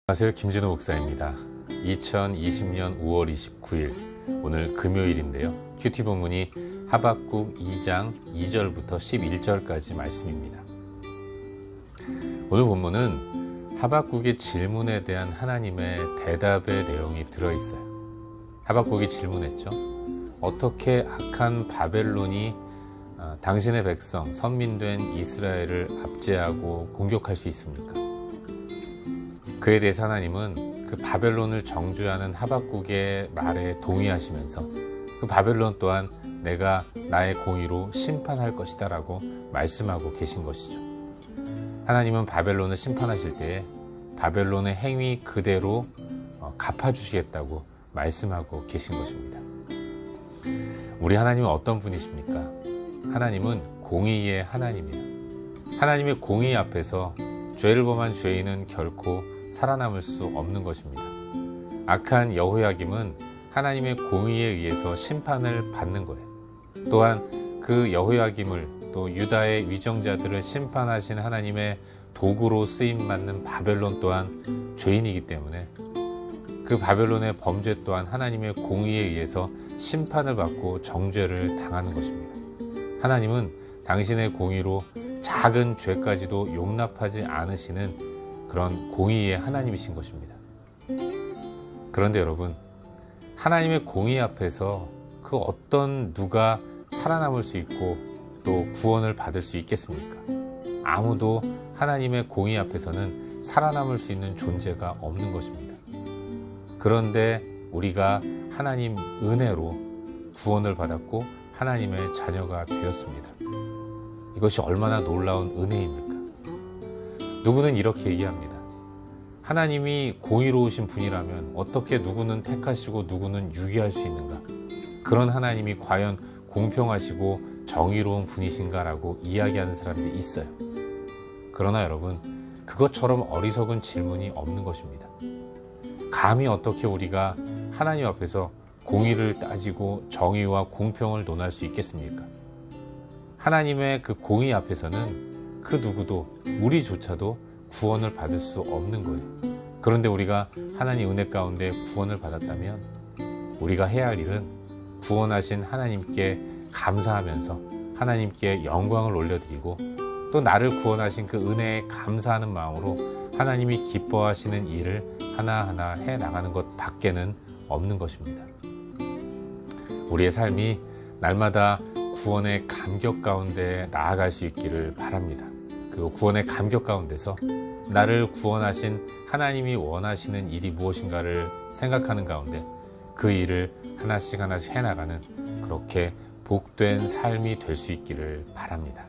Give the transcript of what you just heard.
안녕하세요. 김진호 목사입니다. 2020년 5월 29일 오늘 금요일인데요. 큐티 본문이 하박국 2장 2절부터 11절까지 말씀입니다. 오늘 본문은 하박국의 질문에 대한 하나님의 대답의 내용이 들어있어요. 하박국이 질문했죠. 어떻게 악한 바벨론이 당신의 백성, 선민된 이스라엘을 압제하고 공격할 수 있습니까? 그에 대해서 하나님은 그 바벨론을 정죄하는 하박국의 말에 동의하시면서 그 바벨론 또한 내가 나의 공의로 심판할 것이다 라고 말씀하고 계신 것이죠. 하나님은 바벨론을 심판하실 때에 바벨론의 행위 그대로 갚아주시겠다고 말씀하고 계신 것입니다. 우리 하나님은 어떤 분이십니까? 하나님은 공의의 하나님이에요. 하나님의 공의 앞에서 죄를 범한 죄인은 결코 살아남을 수 없는 것입니다. 악한 여호야김은 하나님의 공의에 의해서 심판을 받는 거예요. 또한 그 여호야김을 또 유다의 위정자들을 심판하신 하나님의 도구로 쓰임받는 바벨론 또한 죄인이기 때문에 그 바벨론의 범죄 또한 하나님의 공의에 의해서 심판을 받고 정죄를 당하는 것입니다. 하나님은 당신의 공의로 작은 죄까지도 용납하지 않으시는 그런 공의의 하나님이신 것입니다. 그런데 여러분, 하나님의 공의 앞에서 그 어떤 누가 살아남을 수 있고 또 구원을 받을 수 있겠습니까? 아무도 하나님의 공의 앞에서는 살아남을 수 있는 존재가 없는 것입니다. 그런데 우리가 하나님 은혜로 구원을 받았고 하나님의 자녀가 되었습니다. 이것이 얼마나 놀라운 은혜입니까? 누구는 이렇게 얘기합니다. 하나님이 공의로우신 분이라면 어떻게 누구는 택하시고 누구는 유기할 수 있는가? 그런 하나님이 과연 공평하시고 정의로운 분이신가라고 이야기하는 사람들이 있어요. 그러나 여러분, 그것처럼 어리석은 질문이 없는 것입니다. 감히 어떻게 우리가 하나님 앞에서 공의를 따지고 정의와 공평을 논할 수 있겠습니까? 하나님의 그 공의 앞에서는 그 누구도 우리조차도 구원을 받을 수 없는 거예요. 그런데 우리가 하나님 은혜 가운데 구원을 받았다면 우리가 해야 할 일은 구원하신 하나님께 감사하면서 하나님께 영광을 올려드리고 또 나를 구원하신 그 은혜에 감사하는 마음으로 하나님이 기뻐하시는 일을 하나하나 해나가는 것 밖에는 없는 것입니다. 우리의 삶이 날마다 구원의 감격 가운데 나아갈 수 있기를 바랍니다. 그리고 구원의 감격 가운데서 나를 구원하신 하나님이 원하시는 일이 무엇인가를 생각하는 가운데 그 일을 하나씩 해나가는 그렇게 복된 삶이 될 수 있기를 바랍니다.